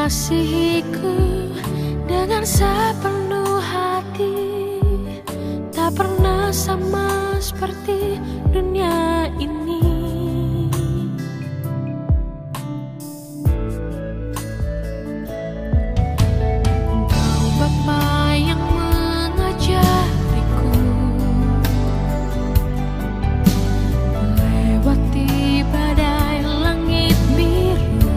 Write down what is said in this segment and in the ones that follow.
mengasihiku dengan sepenuh hati. Tak pernah sama seperti dunia ini. Engkau Bapa yang mengajariku melewati badai langit biru.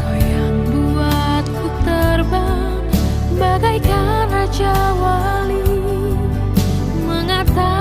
Kau yang buatku terbang bagaikan raja wali, mengatakan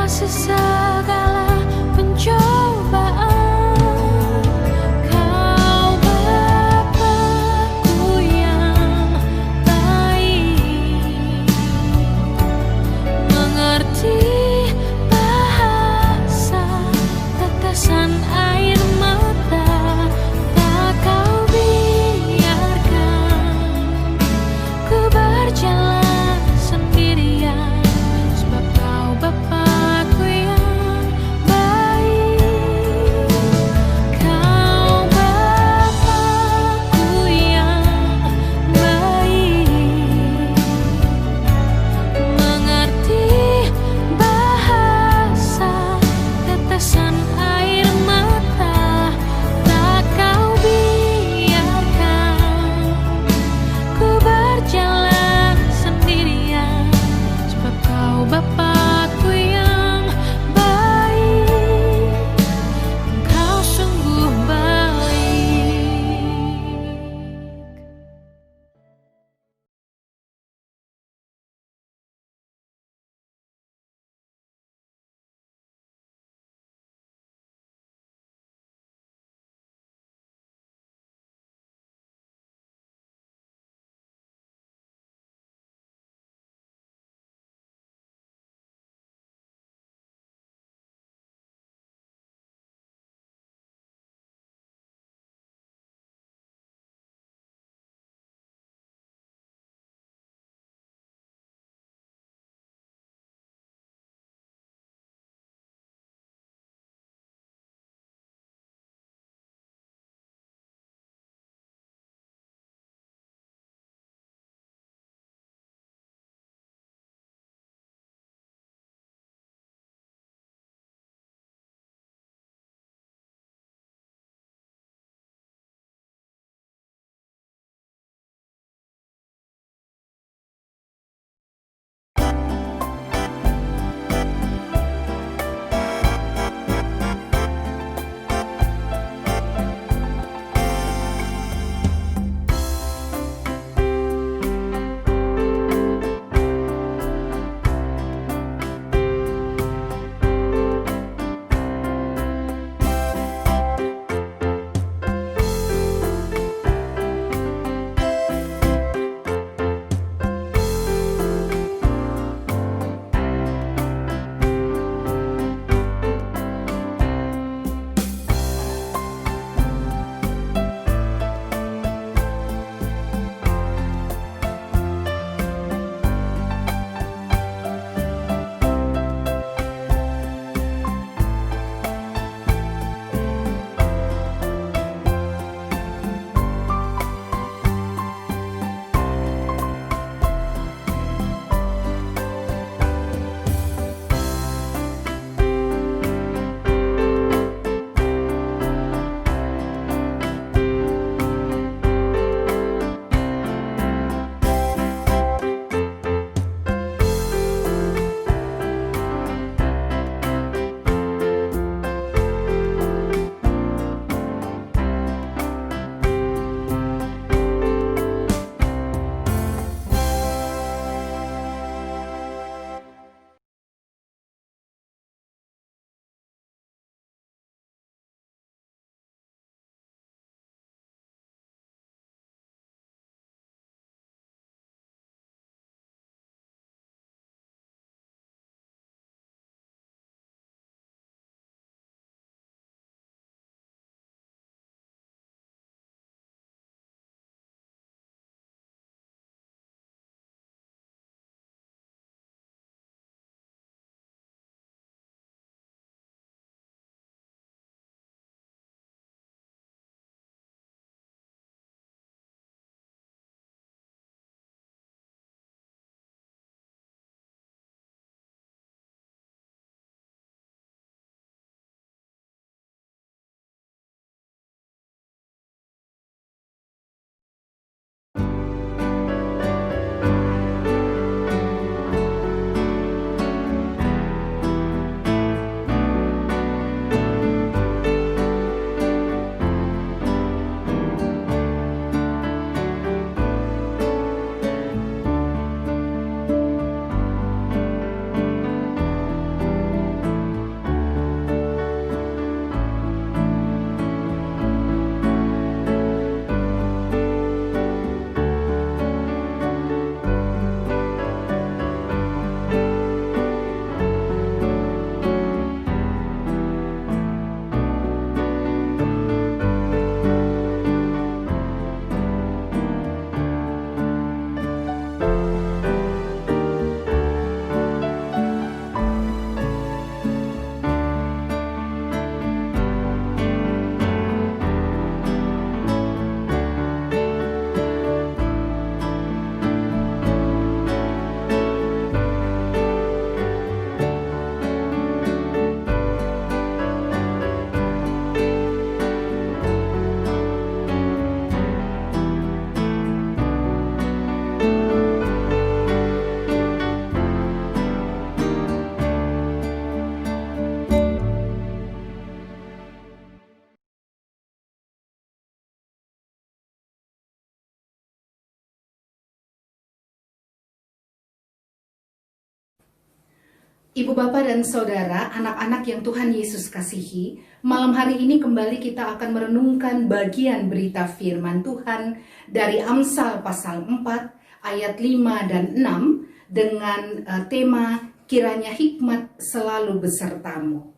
Ibu, Bapak, dan Saudara, anak-anak yang Tuhan Yesus kasihi, malam hari ini kembali kita akan merenungkan bagian berita firman Tuhan dari Amsal pasal 4 ayat 5 dan 6 dengan tema kiranya hikmat selalu besertamu.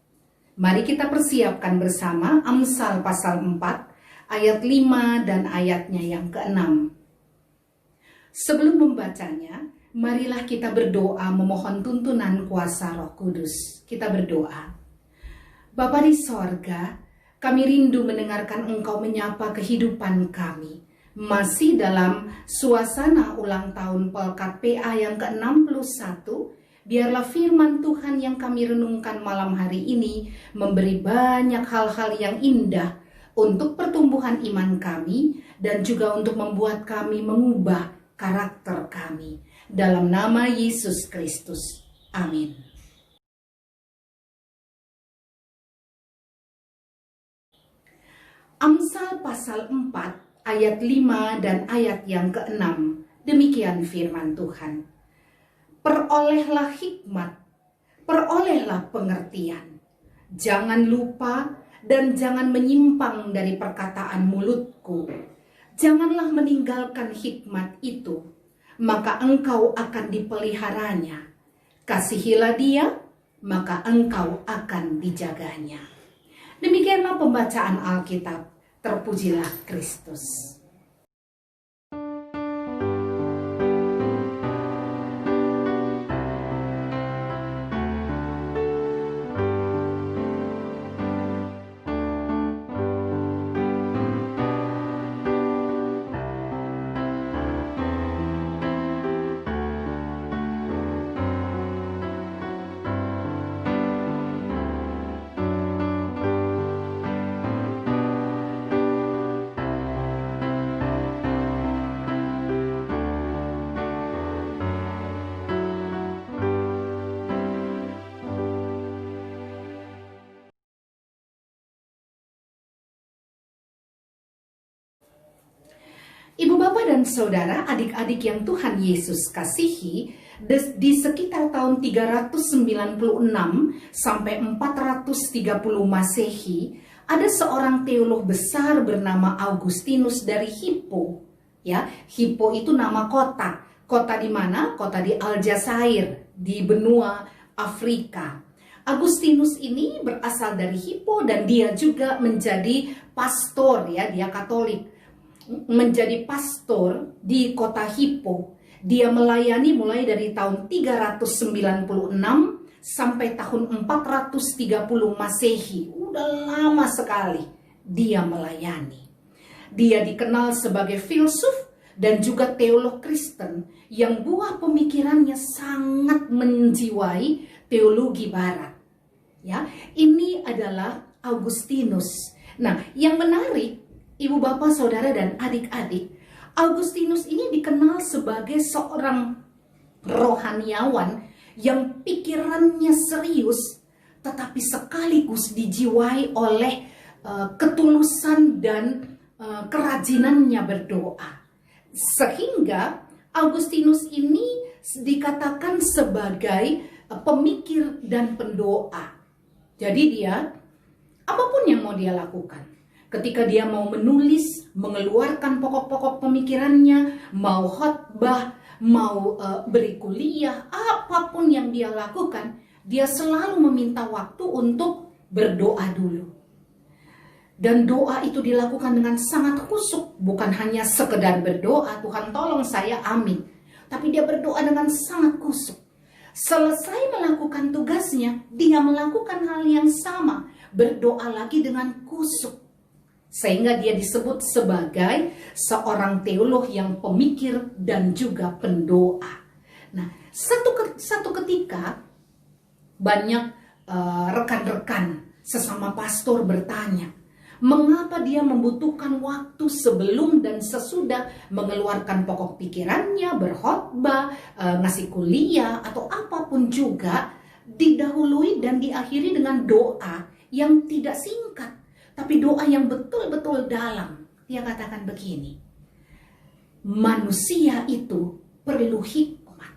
Mari kita persiapkan bersama Amsal pasal 4 ayat 5 dan ayatnya yang ke-6. Sebelum membacanya, marilah kita berdoa memohon tuntunan kuasa Roh Kudus. Kita berdoa. Bapa di sorga, kami rindu mendengarkan Engkau menyapa kehidupan kami. Masih dalam suasana ulang tahun Pelkat PA yang ke-61, biarlah firman Tuhan yang kami renungkan malam hari ini memberi banyak hal-hal yang indah untuk pertumbuhan iman kami dan juga untuk membuat kami mengubah karakter kami. Dalam nama Yesus Kristus. Amin. Amsal pasal 4 ayat 5 dan ayat yang ke-6. Demikian firman Tuhan. Perolehlah hikmat, perolehlah pengertian. Jangan lupa dan jangan menyimpang dari perkataan mulutku. Janganlah meninggalkan hikmat itu, maka engkau akan dipeliharanya. Kasihilah dia, maka engkau akan dijaganya. Demikianlah pembacaan Alkitab. Terpujilah Kristus. Ibu, Bapak, dan Saudara, adik-adik yang Tuhan Yesus kasihi, di sekitar tahun 396 sampai 430 Masehi, ada seorang teolog besar bernama Augustinus dari Hippo. Ya, Hippo itu nama kota. Kota di mana? Kota di Aljazair, di benua Afrika. Agustinus ini berasal dari Hippo dan dia juga menjadi pastor, ya, dia Katolik. Menjadi pastor di kota Hippo. Dia melayani mulai dari tahun 396 sampai tahun 430 Masehi. Udah lama sekali dia melayani. Dia dikenal sebagai filsuf dan juga teolog Kristen yang buah pemikirannya sangat menjiwai teologi barat. Ya, ini adalah Augustinus. Nah, yang menarik, Ibu, Bapak, Saudara, dan adik-adik, Augustinus ini dikenal sebagai seorang rohaniawan yang pikirannya serius, tetapi sekaligus dijiwai oleh ketulusan dan kerajinannya berdoa. Sehingga Augustinus ini dikatakan sebagai pemikir dan pendoa. Jadi dia, apapun yang mau dia lakukan, ketika dia mau menulis, mengeluarkan pokok-pokok pemikirannya, mau khotbah, mau beri kuliah, apapun yang dia lakukan, dia selalu meminta waktu untuk berdoa dulu. Dan doa itu dilakukan dengan sangat khusyuk, bukan hanya sekedar berdoa, Tuhan tolong saya, amin. Tapi dia berdoa dengan sangat khusyuk. Selesai melakukan tugasnya, dia melakukan hal yang sama, berdoa lagi dengan khusyuk. Sehingga dia disebut sebagai seorang teolog yang pemikir dan juga pendoa. Nah, satu ketika banyak rekan-rekan sesama pastor bertanya, mengapa dia membutuhkan waktu sebelum dan sesudah mengeluarkan pokok pikirannya, berkhotbah, ngasih kuliah, atau apapun juga, didahului dan diakhiri dengan doa yang tidak singkat, tapi doa yang betul-betul dalam. Dia katakan begini, manusia itu perlu hikmat.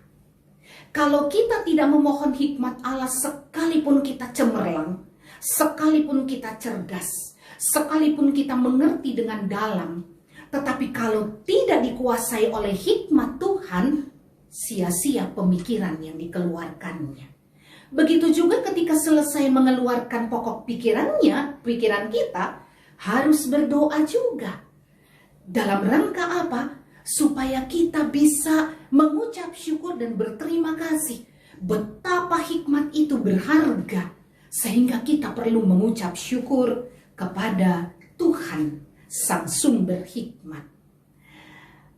Kalau kita tidak memohon hikmat Allah, sekalipun kita cemerlang, sekalipun kita cerdas, sekalipun kita mengerti dengan dalam, tetapi kalau tidak dikuasai oleh hikmat Tuhan, sia-sia pemikiran yang dikeluarkannya. Begitu juga ketika selesai mengeluarkan pokok pikirannya, pikiran kita harus berdoa juga. Dalam rangka apa? Supaya kita bisa mengucap syukur dan berterima kasih. Betapa hikmat itu berharga, sehingga kita perlu mengucap syukur kepada Tuhan, Sang Sumber Hikmat.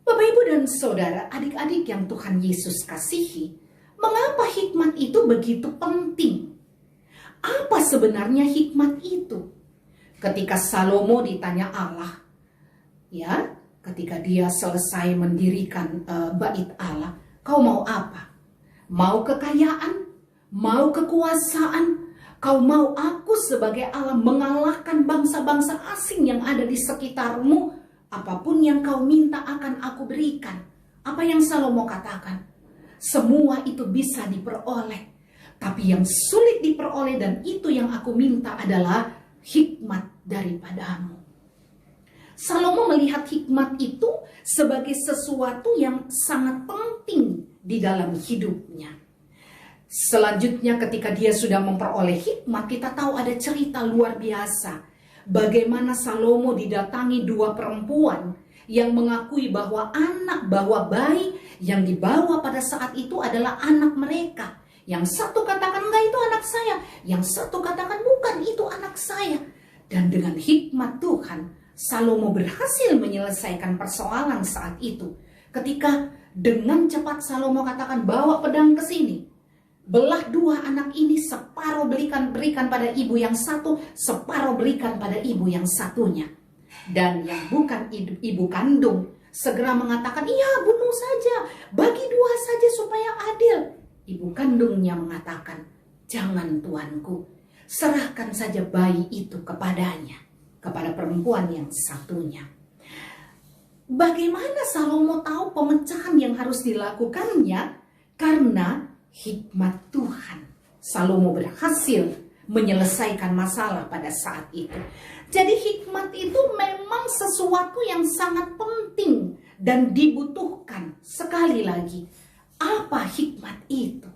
Bapak, Ibu, dan Saudara, adik-adik yang Tuhan Yesus kasihi, mengapa hikmat itu begitu penting? Apa sebenarnya hikmat itu? Ketika Salomo ditanya Allah, ya, ketika dia selesai mendirikan bait Allah, kau mau apa? Mau kekayaan? Mau kekuasaan? Kau mau aku sebagai Allah mengalahkan bangsa-bangsa asing yang ada di sekitarmu? Apapun yang kau minta akan aku berikan. Apa yang Salomo katakan? Semua itu bisa diperoleh. Tapi yang sulit diperoleh dan itu yang aku minta adalah hikmat daripadamu. Salomo melihat hikmat itu sebagai sesuatu yang sangat penting di dalam hidupnya. Selanjutnya ketika dia sudah memperoleh hikmat, kita tahu ada cerita luar biasa. Bagaimana Salomo didatangi dua perempuan yang mengakui bahwa bayi yang dibawa pada saat itu adalah anak mereka. Yang satu katakan enggak, itu anak saya. Yang satu katakan bukan, itu anak saya. Dan dengan hikmat Tuhan, Salomo berhasil menyelesaikan persoalan saat itu. Ketika dengan cepat Salomo katakan, bawa pedang ke sini. Belah dua anak ini, separuh berikan pada ibu yang satu, separuh berikan pada ibu yang satunya. Dan yang bukan ibu kandung segera mengatakan, iya, bunuh saja, bagi dua saja supaya adil. Ibu kandungnya mengatakan, jangan tuanku, serahkan saja bayi itu kepadanya, kepada perempuan yang satunya. Bagaimana Salomo tahu pemecahan yang harus dilakukannya? Karena hikmat Tuhan. Salomo berhasil menyelesaikan masalah pada saat itu. Jadi hikmat itu memang sesuatu yang sangat penting dan dibutuhkan. Sekali lagi, apa hikmat itu?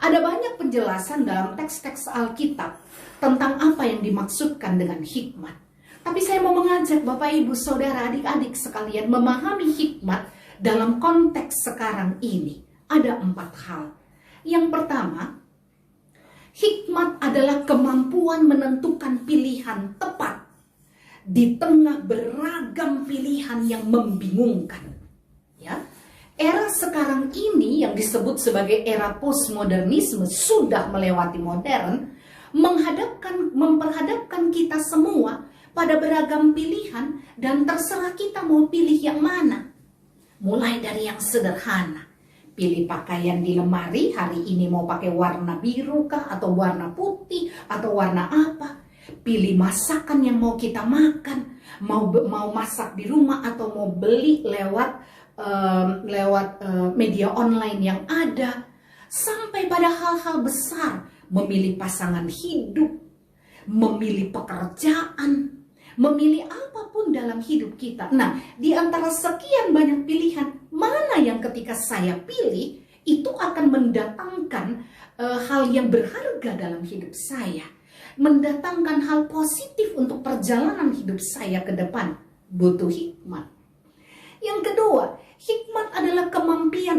Ada banyak penjelasan dalam teks-teks Alkitab tentang apa yang dimaksudkan dengan hikmat. Tapi saya mau mengajak Bapak, Ibu, Saudara, adik-adik sekalian memahami hikmat dalam konteks sekarang ini. Ada 4 hal. Yang pertama, hikmat adalah kemampuan menentukan pilihan tepat di tengah beragam pilihan yang membingungkan. Ya, era sekarang ini yang disebut sebagai era postmodernisme sudah melewati modern, memperhadapkan kita semua pada beragam pilihan dan terserah kita mau pilih yang mana. Mulai dari yang sederhana. Pilih pakaian di lemari, hari ini mau pakai warna biru kah, atau warna putih, atau warna apa. Pilih masakan yang mau kita makan, mau masak di rumah atau mau beli lewat media online yang ada. Sampai pada hal-hal besar, memilih pasangan hidup, memilih pekerjaan, memilih apapun dalam hidup kita. Nah, di antara sekian banyak pilihan, mana yang ketika saya pilih itu akan mendatangkan hal yang berharga dalam hidup saya, mendatangkan hal positif untuk perjalanan hidup saya ke depan? Butuh hikmat. Yang kedua, hikmat adalah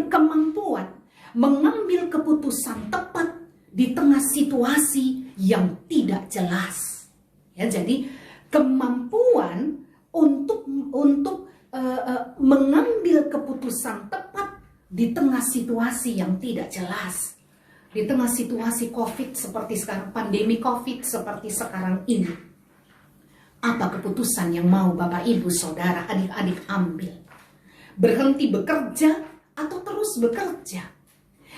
kemampuan mengambil keputusan tepat di tengah situasi yang tidak jelas. Ya, jadi kemampuan untuk mengambil keputusan tepat di tengah situasi yang tidak jelas. Di tengah situasi COVID seperti sekarang, pandemi COVID seperti sekarang ini. Apa keputusan yang mau Bapak, Ibu, Saudara, adik-adik ambil? Berhenti bekerja atau terus bekerja?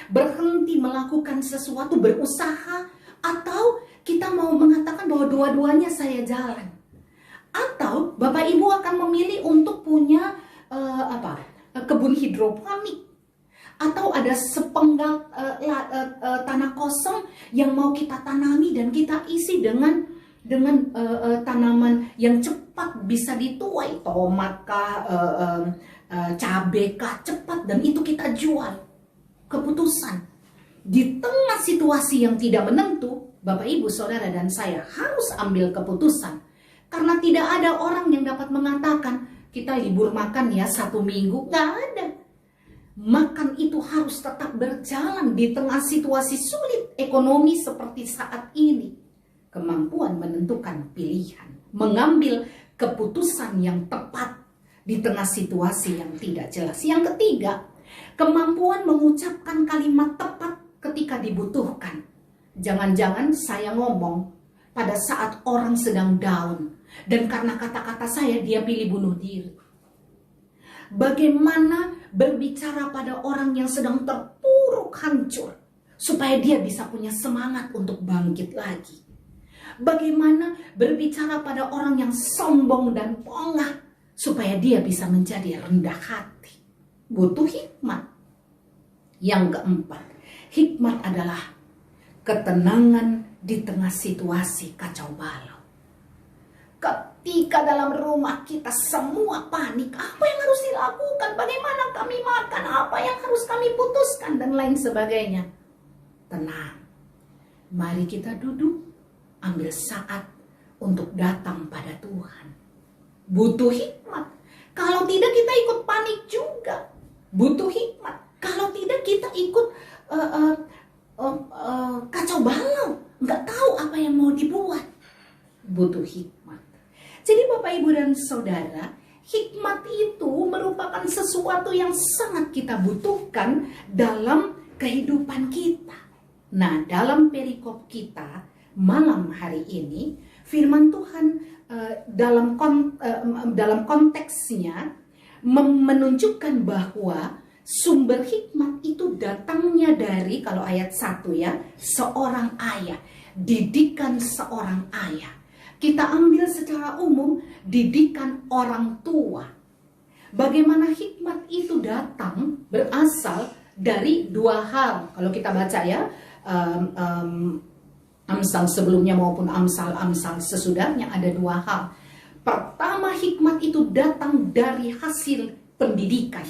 Berhenti melakukan sesuatu, berusaha, atau kita mau mengatakan bahwa dua-duanya saya jalan? Atau Bapak Ibu akan memilih untuk punya kebun hidroponik, Atau ada sepenggal tanah kosong yang mau kita tanami dan kita isi dengan tanaman yang cepat bisa dituai, tomat kah, cabai kah, cepat, dan itu kita jual. Keputusan di tengah situasi yang tidak menentu, Bapak Ibu Saudara dan saya harus ambil keputusan, karena tidak ada orang yang dapat mengatakan kita libur makan ya 1 minggu. Nggak ada. Makan itu harus tetap berjalan di tengah situasi sulit ekonomi seperti saat ini. Kemampuan menentukan pilihan, mengambil keputusan yang tepat di tengah situasi yang tidak jelas. Yang ketiga, kemampuan mengucapkan kalimat tepat ketika dibutuhkan. Jangan-jangan saya ngomong pada saat orang sedang down, dan karena kata-kata saya dia pilih bunuh diri. Bagaimana berbicara pada orang yang sedang terpuruk hancur supaya dia bisa punya semangat untuk bangkit lagi. Bagaimana berbicara pada orang yang sombong dan pongah supaya dia bisa menjadi rendah hati. Butuh hikmat. Yang keempat, hikmat adalah ketenangan di tengah situasi kacau balau. Ketika dalam rumah kita semua panik, apa yang harus dilakukan, bagaimana kami makan, apa yang harus kami putuskan, dan lain sebagainya. Tenang, mari kita duduk, ambil saat untuk datang pada Tuhan. Butuh hikmat. Kalau tidak kita ikut panik juga. Butuh hikmat. Kalau tidak kita ikut kacau balau, nggak tahu apa yang mau dibuat. Butuh hikmat. Jadi Bapak Ibu dan Saudara, hikmat itu merupakan sesuatu yang sangat kita butuhkan dalam kehidupan kita. Nah, dalam perikop kita malam hari ini, firman Tuhan dalam konteksnya menunjukkan bahwa sumber hikmat itu datangnya dari, kalau ayat 1 ya, seorang ayah, didikan seorang ayah. Kita ambil secara umum didikan orang tua. Bagaimana hikmat itu datang berasal dari 2 hal. Kalau kita baca ya, Amsal sebelumnya maupun Amsal sesudahnya, ada 2 hal. Pertama, hikmat itu datang dari hasil pendidikan.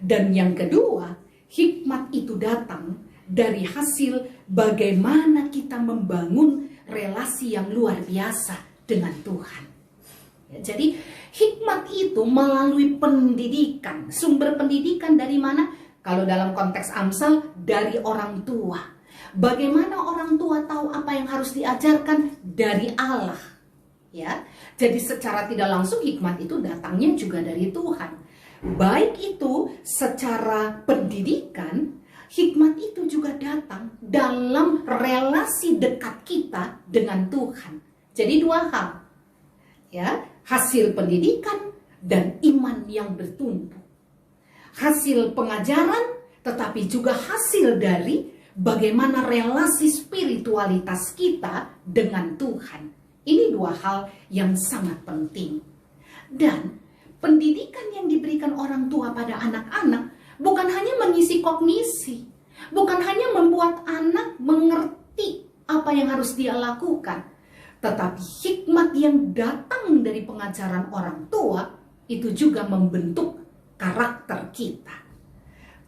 Dan yang kedua, hikmat itu datang dari hasil bagaimana kita membangun relasi yang luar biasa dengan Tuhan. Ya, jadi hikmat itu melalui pendidikan. Sumber pendidikan dari mana? Kalau dalam konteks Amsal, dari orang tua. Bagaimana orang tua tahu apa yang harus diajarkan? Dari Allah. Ya, jadi secara tidak langsung hikmat itu datangnya juga dari Tuhan. Baik itu secara pendidikan, hikmat itu juga datang dalam relasi dekat kita dengan Tuhan. Jadi 2 hal. Ya, hasil pendidikan dan iman yang bertumbuh. Hasil pengajaran tetapi juga hasil dari bagaimana relasi spiritualitas kita dengan Tuhan. Ini 2 hal yang sangat penting. Dan pendidikan yang diberikan orang tua pada anak-anak bukan hanya mengisi kognisi, bukan hanya membuat anak mengerti apa yang harus dia lakukan, tetapi hikmat yang datang dari pengajaran orang tua itu juga membentuk karakter kita.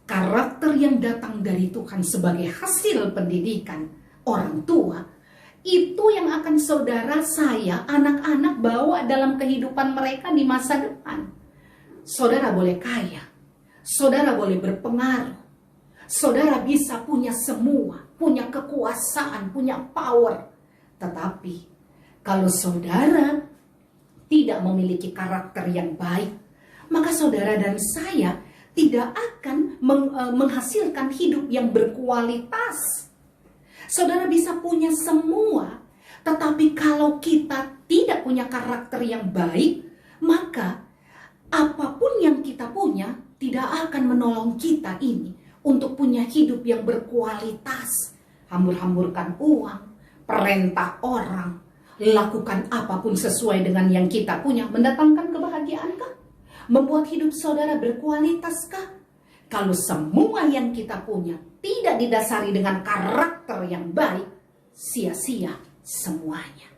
Karakter yang datang dari Tuhan sebagai hasil pendidikan orang tua, itu yang akan saudara saya, anak-anak bawa dalam kehidupan mereka di masa depan. Saudara boleh kaya, saudara boleh berpengaruh, saudara bisa punya semua, punya kekuasaan, punya power. Tetapi kalau saudara tidak memiliki karakter yang baik, maka saudara dan saya tidak akan menghasilkan hidup yang berkualitas. Saudara bisa punya semua, tetapi kalau kita tidak punya karakter yang baik, maka apapun yang kita punya tidak akan menolong kita ini untuk punya hidup yang berkualitas. Hambur-hamburkan uang, perintah orang, lakukan apapun sesuai dengan yang kita punya, mendatangkan kebahagiaankah? Membuat hidup saudara berkualitaskah? Kalau semua yang kita punya tidak didasari dengan karakter yang baik, sia-sia semuanya.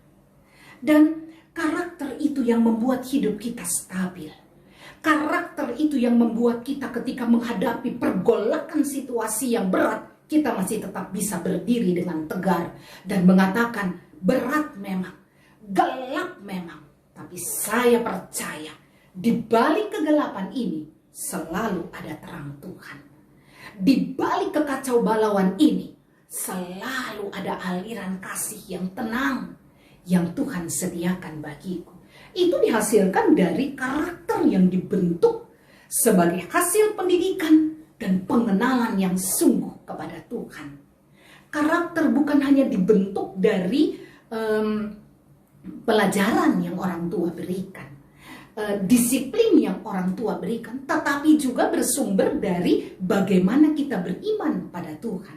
Dan karakter itu yang membuat hidup kita stabil. Karakter itu yang membuat kita ketika menghadapi pergolakan situasi yang berat, kita masih tetap bisa berdiri dengan tegar dan mengatakan, berat memang, gelap memang, tapi saya percaya di balik kegelapan ini selalu ada terang Tuhan. Di balik kekacau balauan ini selalu ada aliran kasih yang tenang yang Tuhan sediakan bagiku. Itu dihasilkan dari karakter yang dibentuk sebagai hasil pendidikan dan pengenalan yang sungguh kepada Tuhan. Karakter bukan hanya dibentuk dari pelajaran yang orang tua berikan, disiplin yang orang tua berikan, tetapi juga bersumber dari bagaimana kita beriman pada Tuhan.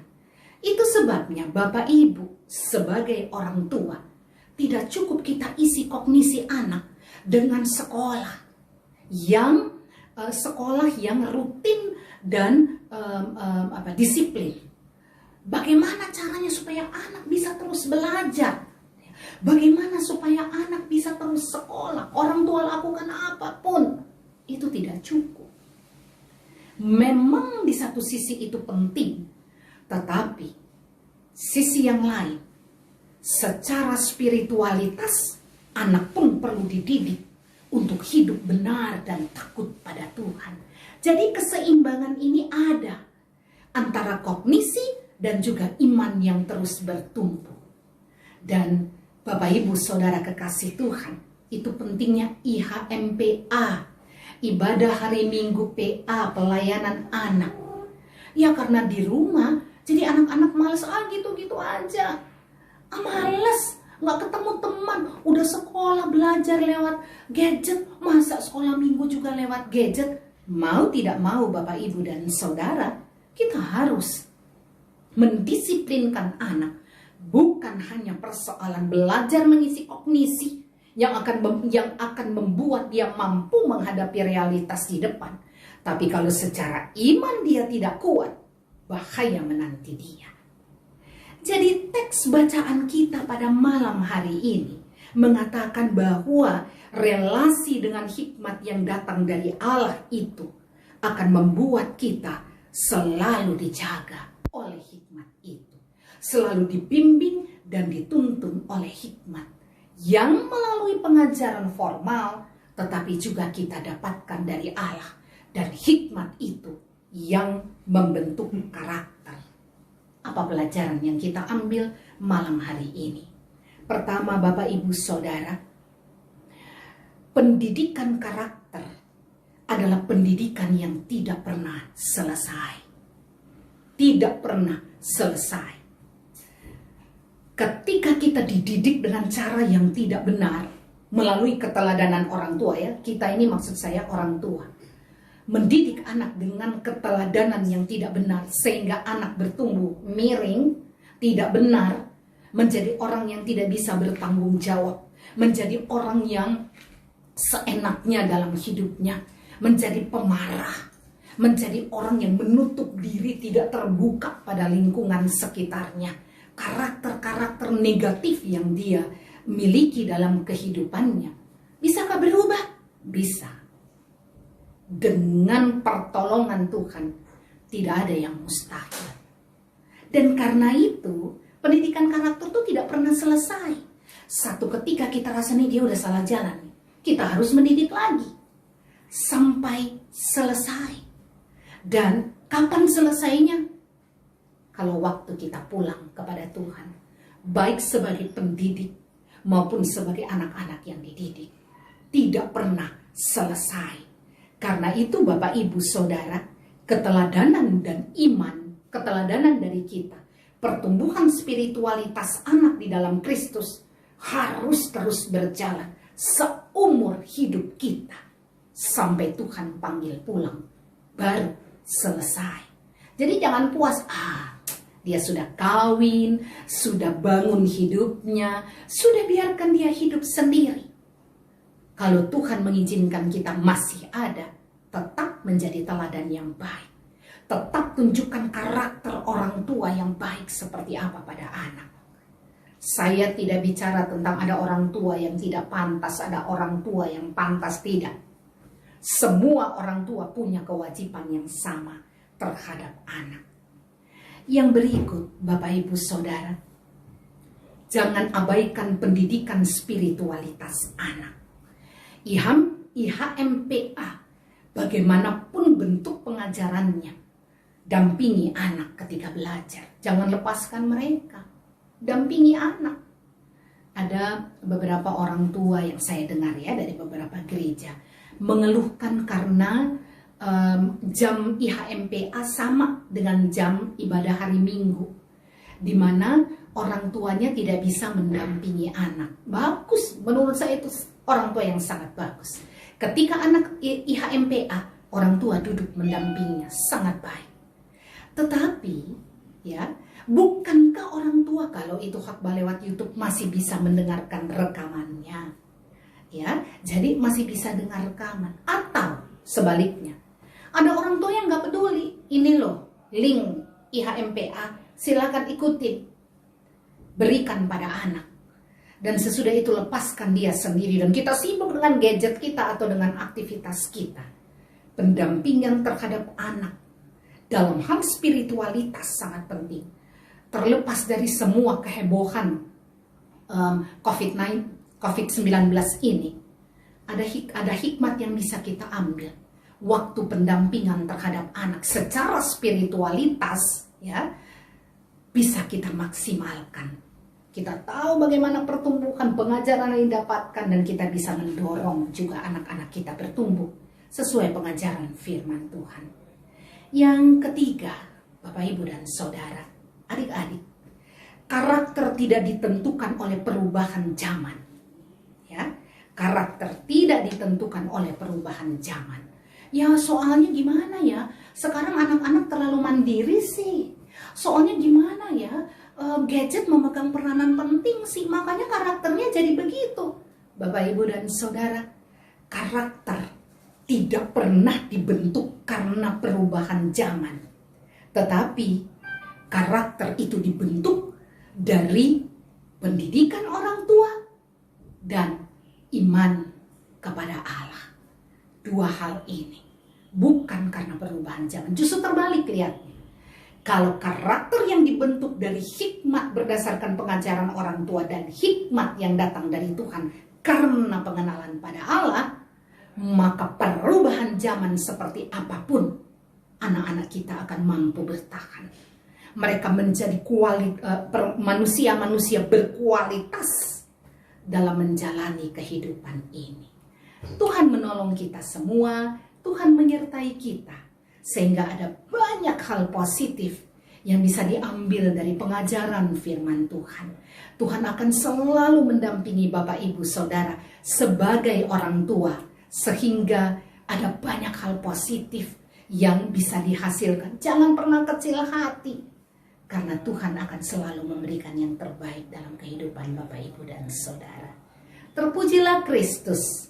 Itu sebabnya Bapak Ibu sebagai orang tua, tidak cukup kita isi kognisi anak dengan sekolah yang rutin dan disiplin. Bagaimana caranya supaya anak bisa terus belajar? Bagaimana supaya anak bisa terus sekolah? Orang tua lakukan apapun, itu tidak cukup. Memang di satu sisi itu penting, tetapi sisi yang lain, secara spiritualitas, anak pun perlu dididik untuk hidup benar dan takut pada Tuhan. Jadi keseimbangan ini ada antara kognisi dan juga iman yang terus bertumbuh. Dan Bapak Ibu Saudara kekasih Tuhan, itu pentingnya IHMPA, ibadah hari Minggu PA, pelayanan anak. Ya karena di rumah, jadi anak-anak males gitu-gitu aja. Males, gak ketemu teman, udah sekolah belajar lewat gadget, masa sekolah minggu juga lewat gadget. Mau tidak mau Bapak Ibu dan Saudara, kita harus mendisiplinkan anak. Bukan hanya persoalan belajar mengisi kognisi yang akan membuat dia mampu menghadapi realitas di depan. Tapi kalau secara iman dia tidak kuat, bahaya menanti dia. Jadi teks bacaan kita pada malam hari ini mengatakan bahwa relasi dengan hikmat yang datang dari Allah itu akan membuat kita selalu dijaga oleh hikmat itu. Selalu dibimbing dan dituntun oleh hikmat yang melalui pengajaran formal, tetapi juga kita dapatkan dari Allah. Dan hikmat itu yang membentuk karakter. Apa pelajaran yang kita ambil malam hari ini? Pertama, Bapak Ibu Saudara, pendidikan karakter adalah pendidikan yang tidak pernah selesai. Tidak pernah selesai. Ketika kita dididik dengan cara yang tidak benar, melalui keteladanan orang tua ya, kita ini maksud saya orang tua, mendidik anak dengan keteladanan yang tidak benar, sehingga anak bertumbuh miring, tidak benar, menjadi orang yang tidak bisa bertanggung jawab, menjadi orang yang seenaknya dalam hidupnya, menjadi pemarah, menjadi orang yang menutup diri, tidak terbuka pada lingkungan sekitarnya. Karakter-karakter negatif yang dia miliki dalam kehidupannya, bisakah berubah? Bisa. Dengan pertolongan Tuhan, tidak ada yang mustahil. Dan karena itu, pendidikan karakter itu tidak pernah selesai. Satu ketika kita rasanya dia udah salah jalan, kita harus mendidik lagi sampai selesai. Dan kapan selesainya? Kalau waktu kita pulang kepada Tuhan, baik sebagai pendidik maupun sebagai anak-anak yang dididik, tidak pernah selesai. Karena itu Bapak Ibu Saudara, keteladanan dan iman, keteladanan dari kita, pertumbuhan spiritualitas anak di dalam Kristus harus terus berjalan seumur hidup kita sampai Tuhan panggil pulang, baru selesai. Jadi jangan puas, dia sudah kawin, sudah bangun hidupnya, sudah biarkan dia hidup sendiri. Kalau Tuhan mengizinkan kita masih ada, tetap menjadi teladan yang baik. Tetap tunjukkan karakter orang tua yang baik seperti apa pada anak. Saya tidak bicara tentang ada orang tua yang tidak pantas, ada orang tua yang pantas, tidak. Semua orang tua punya kewajiban yang sama terhadap anak. Yang berikut, Bapak Ibu Saudara, jangan abaikan pendidikan spiritualitas anak. IHMPA, bagaimanapun bentuk pengajarannya, dampingi anak ketika belajar. Jangan lepaskan mereka, dampingi anak. Ada beberapa orang tua yang saya dengar ya dari beberapa gereja mengeluhkan karena jam IHMPA sama dengan jam ibadah hari Minggu, di mana orang tuanya tidak bisa mendampingi anak. Bagus, menurut saya itu orang tua yang sangat bagus. Ketika anak IHMPA, orang tua duduk mendampinginya, sangat baik. Tetapi, ya, bukankah orang tua kalau itu khotbah lewat YouTube masih bisa mendengarkan rekamannya? Ya, jadi masih bisa dengar rekaman. Atau sebaliknya, ada orang tua yang nggak peduli. Ini loh, link IHMPA, silakan ikutin, berikan pada anak. Dan sesudah itu lepaskan dia sendiri. Dan kita sibuk dengan gadget kita atau dengan aktivitas kita. Pendampingan terhadap anak dalam hal spiritualitas sangat penting. Terlepas dari semua kehebohan COVID-19 ini, ada hikmat yang bisa kita ambil. Waktu pendampingan terhadap anak secara spiritualitas, ya, bisa kita maksimalkan. Kita tahu bagaimana pertumbuhan pengajaran yang didapatkan, dan kita bisa mendorong juga anak-anak kita bertumbuh sesuai pengajaran firman Tuhan. Yang ketiga, Bapak Ibu dan Saudara, adik-adik, karakter tidak ditentukan oleh perubahan zaman. Ya, karakter tidak ditentukan oleh perubahan zaman. Ya, soalnya gimana ya? Sekarang anak-anak terlalu mandiri sih. Soalnya gimana ya? Gadget memegang peranan penting sih, makanya karakternya jadi begitu. Bapak Ibu dan Saudara, karakter tidak pernah dibentuk karena perubahan zaman. Tetapi karakter itu dibentuk dari pendidikan orang tua dan iman kepada Allah. Dua hal ini bukan karena perubahan zaman, justru terbalik lihatnya. Kalau karakter yang dibentuk dari hikmat berdasarkan pengajaran orang tua dan hikmat yang datang dari Tuhan karena pengenalan pada Allah, maka perubahan zaman seperti apapun, anak-anak kita akan mampu bertahan. Mereka menjadi manusia-manusia berkualitas dalam menjalani kehidupan ini. Tuhan menolong kita semua, Tuhan menyertai kita, sehingga ada banyak hal positif yang bisa diambil dari pengajaran firman Tuhan. Tuhan akan selalu mendampingi Bapak Ibu Saudara sebagai orang tua, sehingga ada banyak hal positif yang bisa dihasilkan. Jangan pernah kecil hati, karena Tuhan akan selalu memberikan yang terbaik dalam kehidupan Bapak Ibu dan Saudara. Terpujilah Kristus.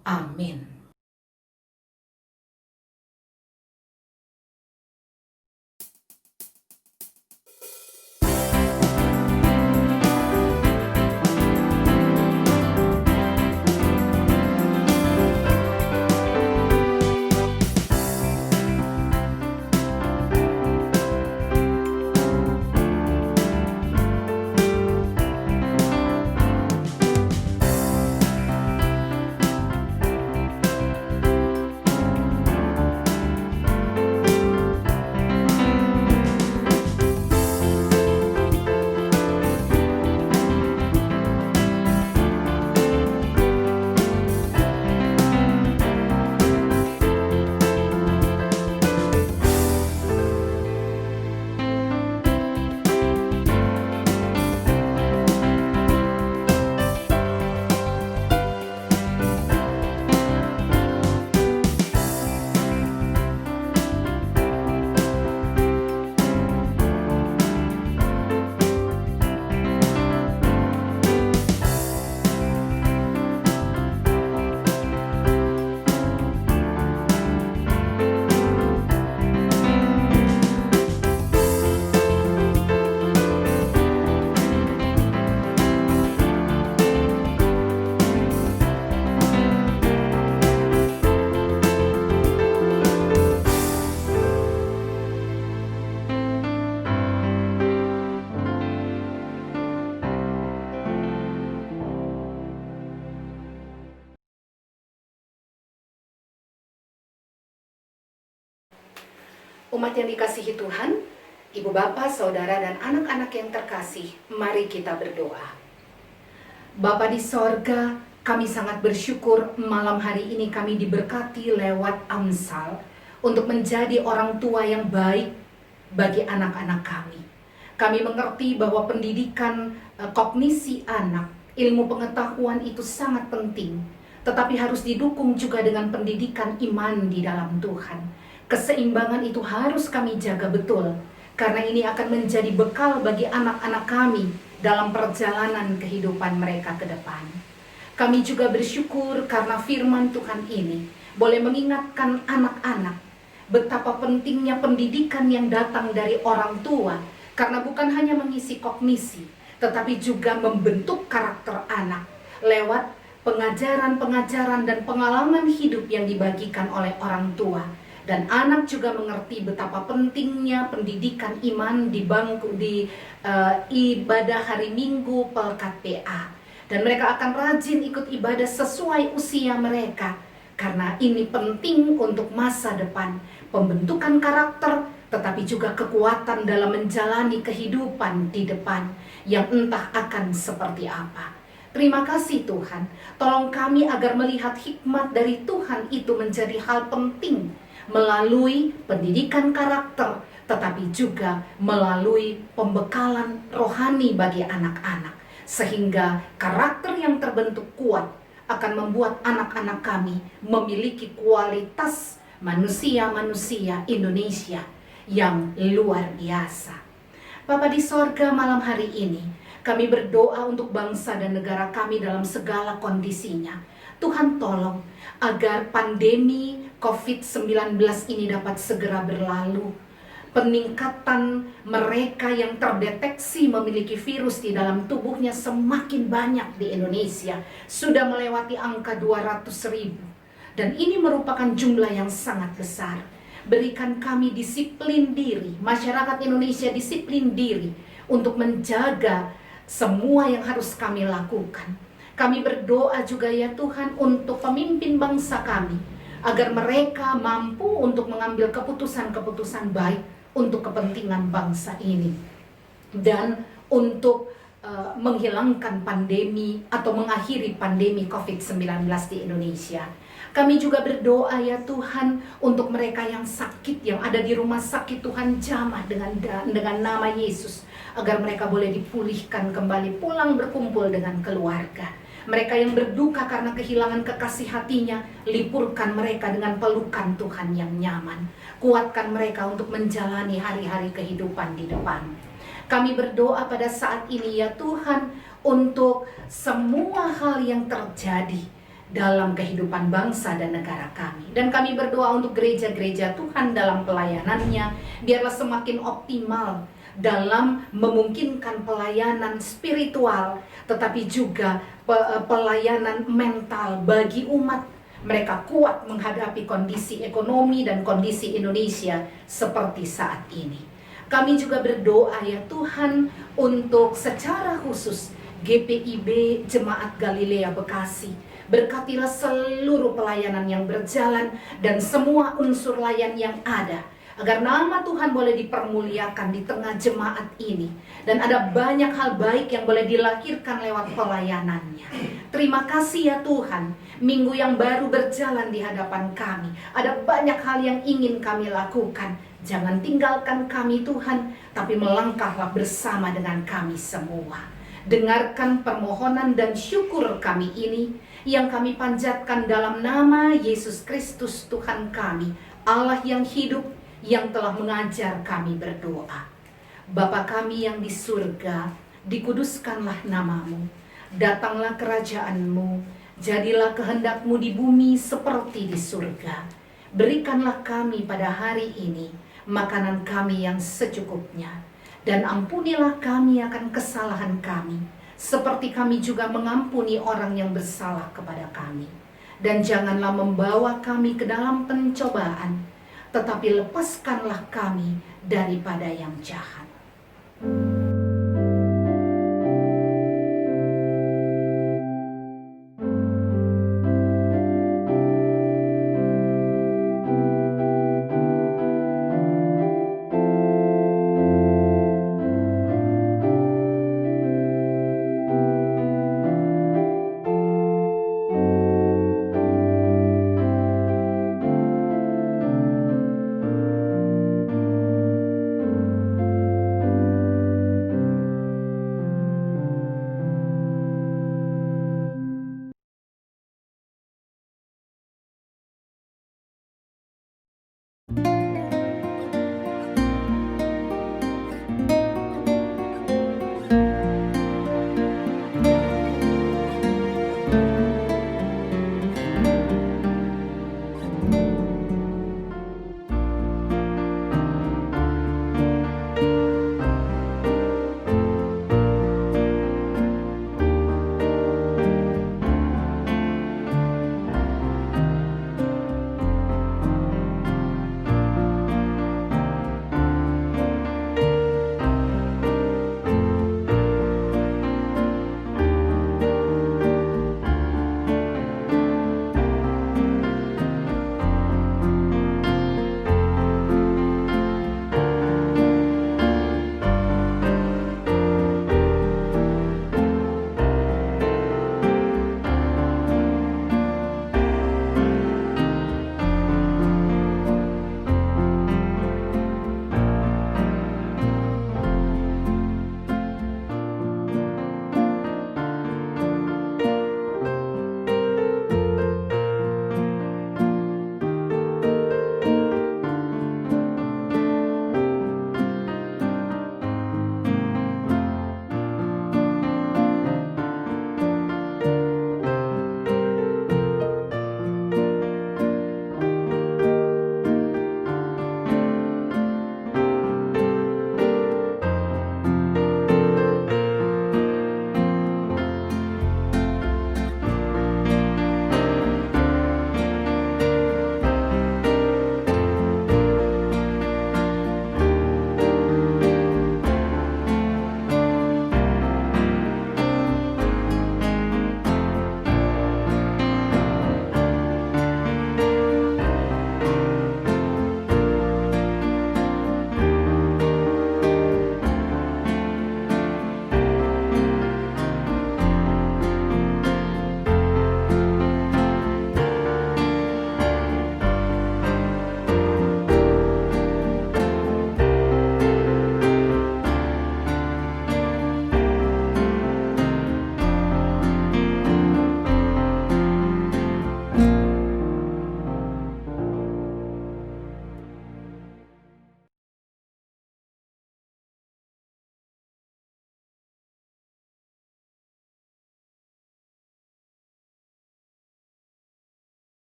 Amin. Umat yang dikasihi Tuhan, Ibu Bapak, Saudara, dan anak-anak yang terkasih, mari kita berdoa. Bapa di sorga, kami sangat bersyukur malam hari ini kami diberkati lewat Amsal untuk menjadi orang tua yang baik bagi anak-anak kami. Kami mengerti bahwa pendidikan kognisi anak, ilmu pengetahuan itu sangat penting, tetapi harus didukung juga dengan pendidikan iman di dalam Tuhan. Keseimbangan itu harus kami jaga betul, karena ini akan menjadi bekal bagi anak-anak kami dalam perjalanan kehidupan mereka ke depan. Kami juga bersyukur karena firman Tuhan ini boleh mengingatkan anak-anak betapa pentingnya pendidikan yang datang dari orang tua, karena bukan hanya mengisi kognisi, tetapi juga membentuk karakter anak lewat pengajaran-pengajaran dan pengalaman hidup yang dibagikan oleh orang tua. Dan anak juga mengerti betapa pentingnya pendidikan iman di bangku ibadah hari Minggu Pelkat PA. Dan mereka akan rajin ikut ibadah sesuai usia mereka, karena ini penting untuk masa depan, pembentukan karakter, tetapi juga kekuatan dalam menjalani kehidupan di depan yang entah akan seperti apa. Terima kasih Tuhan, tolong kami agar melihat hikmat dari Tuhan itu menjadi hal penting melalui pendidikan karakter, tetapi juga melalui pembekalan rohani bagi anak-anak, sehingga karakter yang terbentuk kuat akan membuat anak-anak kami memiliki kualitas manusia-manusia Indonesia yang luar biasa. Bapa di sorga, malam hari ini kami berdoa untuk bangsa dan negara kami dalam segala kondisinya. Tuhan tolong agar pandemi COVID-19 ini dapat segera berlalu. Peningkatan mereka yang terdeteksi memiliki virus di dalam tubuhnya semakin banyak di Indonesia. Sudah melewati angka 200.000. Dan ini merupakan jumlah yang sangat besar. Berikan kami disiplin diri, masyarakat Indonesia disiplin diri untuk menjaga semua yang harus kami lakukan. Kami berdoa juga ya Tuhan untuk pemimpin bangsa kami, agar mereka mampu untuk mengambil keputusan-keputusan baik untuk kepentingan bangsa ini. Dan untuk menghilangkan pandemi atau mengakhiri pandemi COVID-19 di Indonesia. Kami juga berdoa ya Tuhan untuk mereka yang sakit, yang ada di rumah sakit, Tuhan jamah dengan nama Yesus, agar mereka boleh dipulihkan kembali, pulang berkumpul dengan keluarga. Mereka yang berduka karena kehilangan kekasih hatinya, lipurkan mereka dengan pelukan Tuhan yang nyaman. Kuatkan mereka untuk menjalani hari-hari kehidupan di depan. Kami berdoa pada saat ini ya Tuhan untuk semua hal yang terjadi dalam kehidupan bangsa dan negara kami. Dan kami berdoa untuk gereja-gereja Tuhan dalam pelayanannya, biarlah semakin optimal dalam memungkinkan pelayanan spiritual, tetapi juga pelayanan mental bagi umat. Mereka kuat menghadapi kondisi ekonomi dan kondisi Indonesia seperti saat ini. Kami juga berdoa ya Tuhan untuk secara khusus GPIB Jemaat Galilea Bekasi. Berkatilah seluruh pelayanan yang berjalan dan semua unsur layan yang ada, agar nama Tuhan boleh dipermuliakan di tengah jemaat ini. Dan ada banyak hal baik yang boleh dilahirkan lewat pelayanannya. Terima kasih ya Tuhan, minggu yang baru berjalan di hadapan kami. Ada banyak hal yang ingin kami lakukan. Jangan tinggalkan kami Tuhan, tapi melangkahlah bersama dengan kami semua. Dengarkan permohonan dan syukur kami ini yang kami panjatkan dalam nama Yesus Kristus Tuhan kami, Allah yang hidup, yang telah mengajar kami berdoa. Bapa kami yang di surga, dikuduskanlah namamu, datanglah kerajaanmu, jadilah kehendakmu di bumi seperti di surga. Berikanlah kami pada hari ini makanan kami yang secukupnya, dan ampunilah kami akan kesalahan kami, seperti kami juga mengampuni orang yang bersalah kepada kami. Dan janganlah membawa kami ke dalam pencobaan, tetapi lepaskanlah kami daripada yang jahat.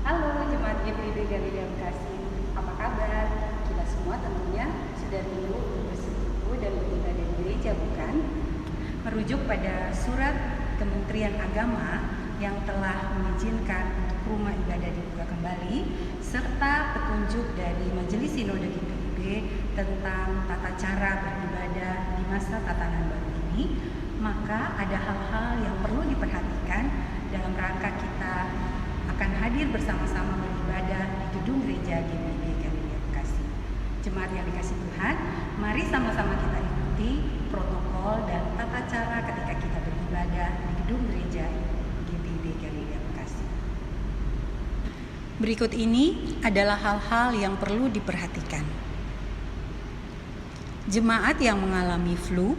Halo Jemaat GPIB Galilea Bekasi, apa kabar? Kita semua tentunya sudah rindu untuk bersekutu dan beribadah di gereja, bukan? Merujuk pada surat Kementerian Agama yang telah mengizinkan untuk rumah ibadah dibuka kembali, serta petunjuk dari Majelis Sinode GPIB tentang tata cara beribadah di masa tatanan baru ini, maka ada hal-hal yang perlu diperhatikan dalam rangka kita akan hadir bersama-sama beribadah di gedung gereja GPIB Galilea Bekasi. Jemaat yang dikasihi Tuhan, mari sama-sama kita ikuti protokol dan tata cara ketika kita beribadah di gedung gereja GPIB Galilea Bekasi. Berikut ini adalah hal-hal yang perlu diperhatikan. Jemaat yang mengalami flu,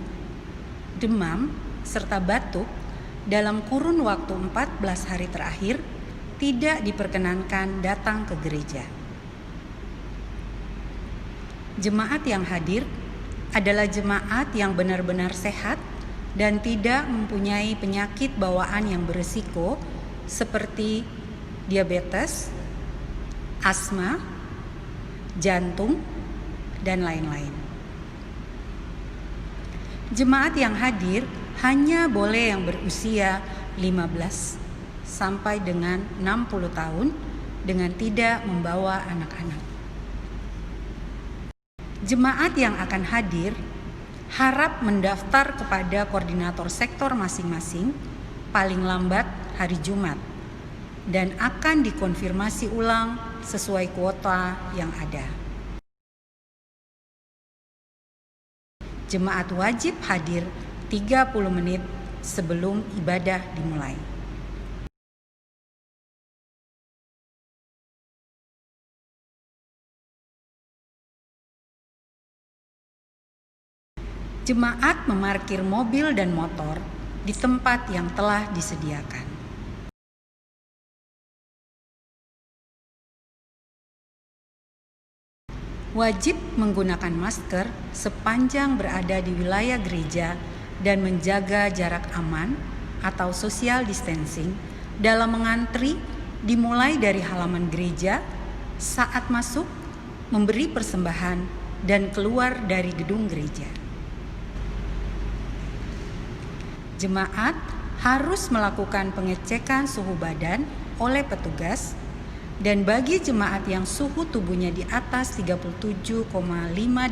demam, serta batuk dalam kurun waktu 14 hari terakhir tidak diperkenankan datang ke gereja. Jemaat yang hadir adalah jemaat yang benar-benar sehat dan tidak mempunyai penyakit bawaan yang berisiko seperti diabetes, asma, jantung, dan lain-lain. Jemaat yang hadir hanya boleh yang berusia 15 sampai dengan 60 tahun dengan tidak membawa anak-anak. Jemaat yang akan hadir harap mendaftar kepada koordinator sektor masing-masing paling lambat hari Jumat dan akan dikonfirmasi ulang sesuai kuota yang ada. Jemaat wajib hadir 30 menit sebelum ibadah dimulai. Jemaat memarkir mobil dan motor di tempat yang telah disediakan. Wajib menggunakan masker sepanjang berada di wilayah gereja dan menjaga jarak aman atau social distancing dalam mengantri dimulai dari halaman gereja, saat masuk, memberi persembahan, dan keluar dari gedung gereja. Jemaat harus melakukan pengecekan suhu badan oleh petugas, dan bagi jemaat yang suhu tubuhnya di atas 37,5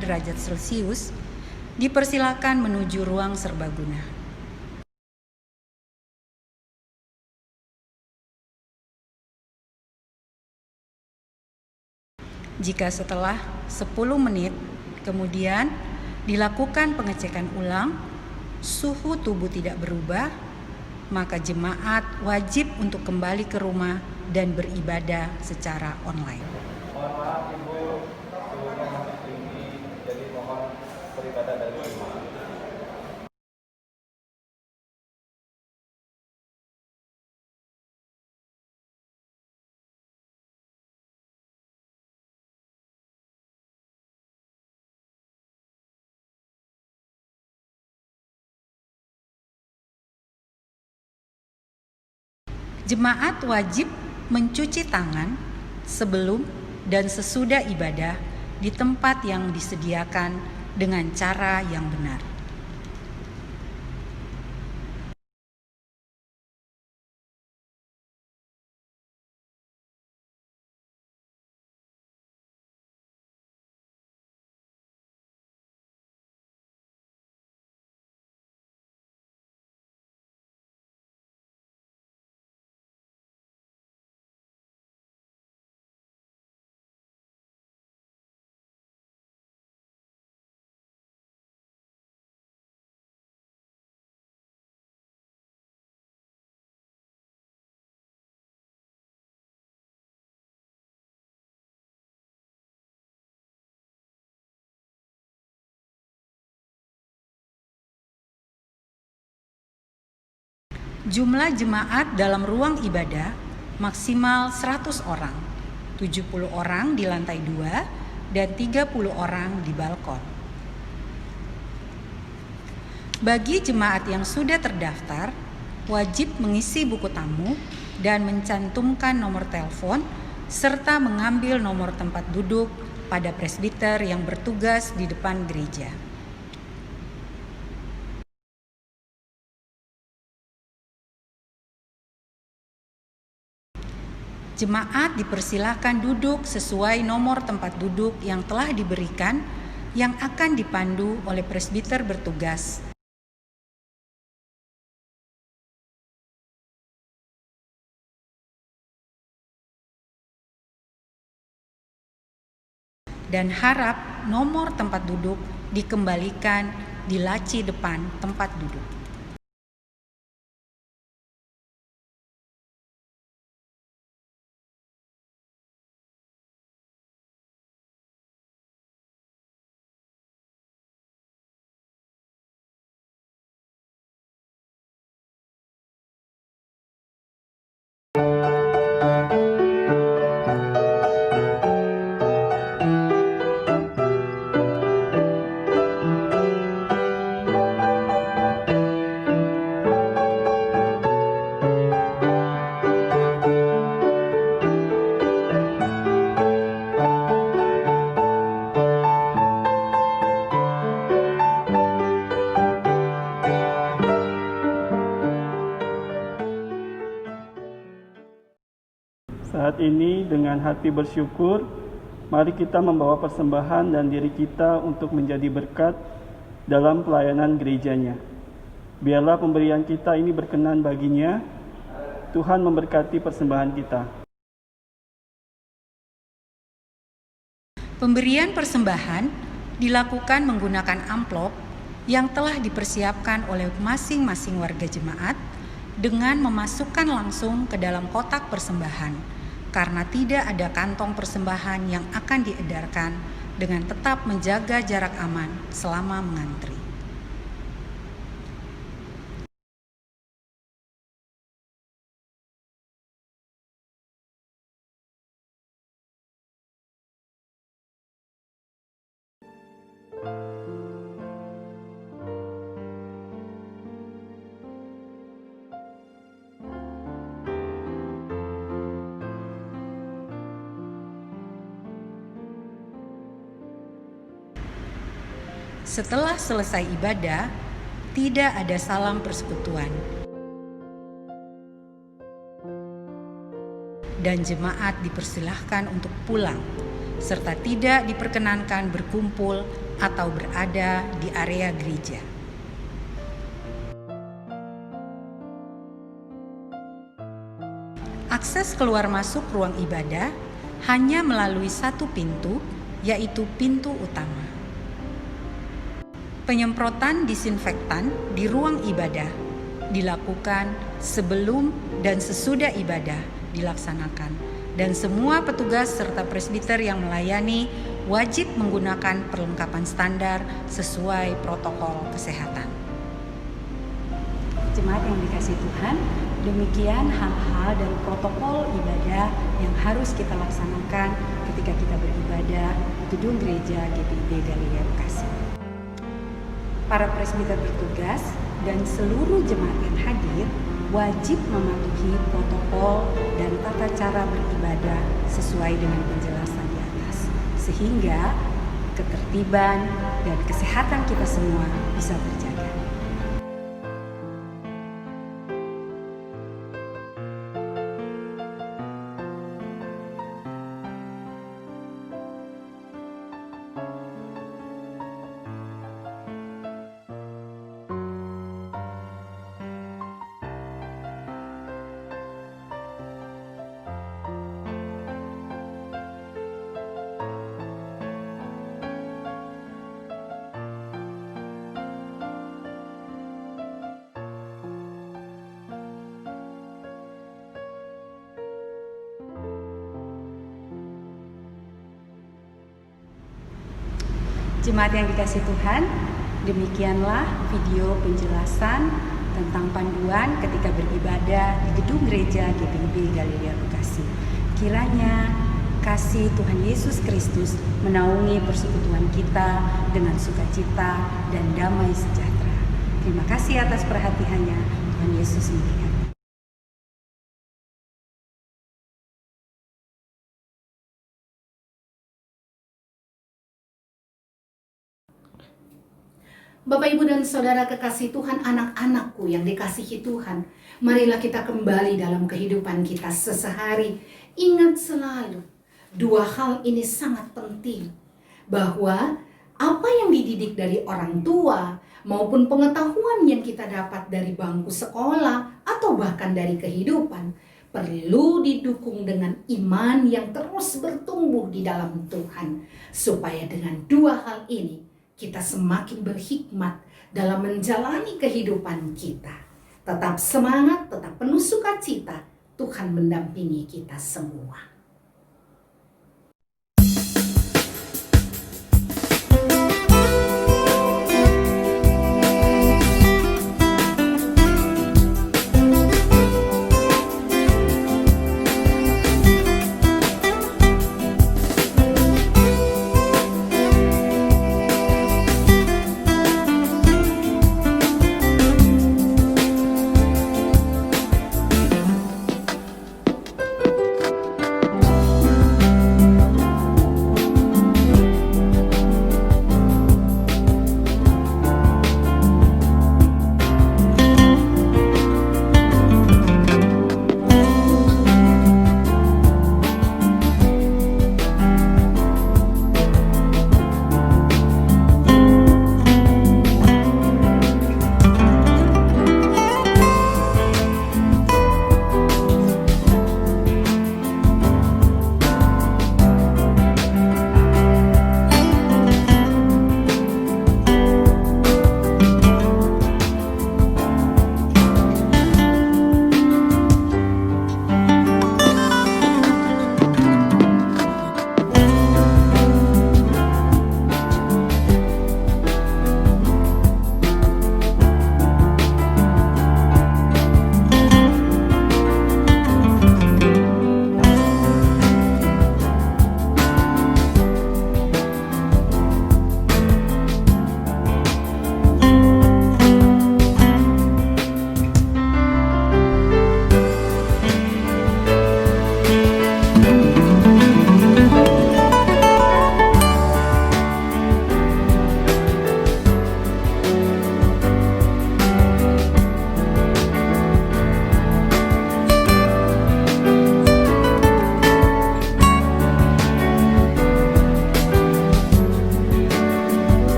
derajat Celcius, dipersilakan menuju ruang serbaguna. Jika setelah 10 menit kemudian dilakukan pengecekan ulang, suhu tubuh tidak berubah, maka jemaat wajib untuk kembali ke rumah dan beribadah secara online. Mohon maaf Ibu, suhunya masih tinggi, jadi mohon beribadah dari rumah. Jemaat wajib mencuci tangan sebelum dan sesudah ibadah di tempat yang disediakan dengan cara yang benar. Jumlah jemaat dalam ruang ibadah maksimal 100 orang, 70 orang di lantai 2 dan 30 orang di balkon. Bagi jemaat yang sudah terdaftar, wajib mengisi buku tamu dan mencantumkan nomor telepon serta mengambil nomor tempat duduk pada presbiter yang bertugas di depan gereja. Jemaat dipersilakan duduk sesuai nomor tempat duduk yang telah diberikan yang akan dipandu oleh presbiter bertugas. Dan harap nomor tempat duduk dikembalikan di laci depan tempat duduk. Saat ini dengan hati bersyukur, mari kita membawa persembahan dan diri kita untuk menjadi berkat dalam pelayanan gerejanya. Biarlah pemberian kita ini berkenan baginya. Tuhan memberkati persembahan kita. Pemberian persembahan dilakukan menggunakan amplop yang telah dipersiapkan oleh masing-masing warga jemaat dengan memasukkan langsung ke dalam kotak persembahan, karena tidak ada kantong persembahan yang akan diedarkan, dengan tetap menjaga jarak aman selama mengantri. Setelah selesai ibadah, tidak ada salam persekutuan. Dan jemaat dipersilahkan untuk pulang, serta tidak diperkenankan berkumpul atau berada di area gereja. Akses keluar masuk ruang ibadah hanya melalui satu pintu, yaitu pintu utama. Penyemprotan disinfektan di ruang ibadah dilakukan sebelum dan sesudah ibadah dilaksanakan, dan semua petugas serta presbiter yang melayani wajib menggunakan perlengkapan standar sesuai protokol kesehatan. Jemaat yang dikasihi Tuhan, demikian hal-hal dan protokol ibadah yang harus kita laksanakan ketika kita beribadah di gedung gereja GPIB Galilea Bekasi. Para presbiter bertugas dan seluruh jemaat yang hadir wajib mematuhi protokol dan tata cara beribadah sesuai dengan penjelasan di atas, sehingga ketertiban dan kesehatan kita semua bisa terjaga. Jemaat yang dikasihi Tuhan, demikianlah video penjelasan tentang panduan ketika beribadah di gedung gereja GPIB Galilea Bekasi. Kiranya kasih Tuhan Yesus Kristus menaungi persekutuan kita dengan sukacita dan damai sejahtera. Terima kasih atas perhatiannya. Tuhan Yesus memberkati. Bapak, Ibu, dan Saudara kekasih Tuhan, anak-anakku yang dikasihi Tuhan, marilah kita kembali dalam kehidupan kita sesehari. Ingat selalu, dua hal ini sangat penting, bahwa apa yang dididik dari orang tua maupun pengetahuan yang kita dapat dari bangku sekolah atau bahkan dari kehidupan perlu didukung dengan iman yang terus bertumbuh di dalam Tuhan, supaya dengan dua hal ini kita semakin berhikmat dalam menjalani kehidupan kita. Tetap semangat, tetap penuh sukacita. Tuhan mendampingi kita semua.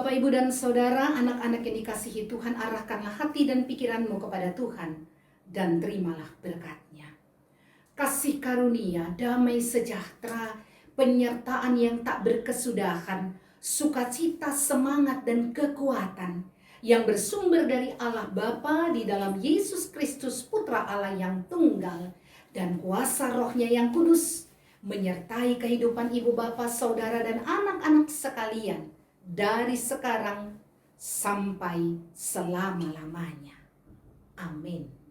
Bapak, Ibu, dan Saudara, anak-anak yang dikasihi Tuhan, arahkanlah hati dan pikiranmu kepada Tuhan dan terimalah berkat-Nya. Kasih karunia, damai sejahtera, penyertaan yang tak berkesudahan, sukacita, semangat, dan kekuatan yang bersumber dari Allah Bapa di dalam Yesus Kristus Putra Allah yang tunggal dan kuasa Roh-Nya yang kudus menyertai kehidupan ibu bapa, saudara, dan anak-anak sekalian dari sekarang sampai selama-lamanya. Amin.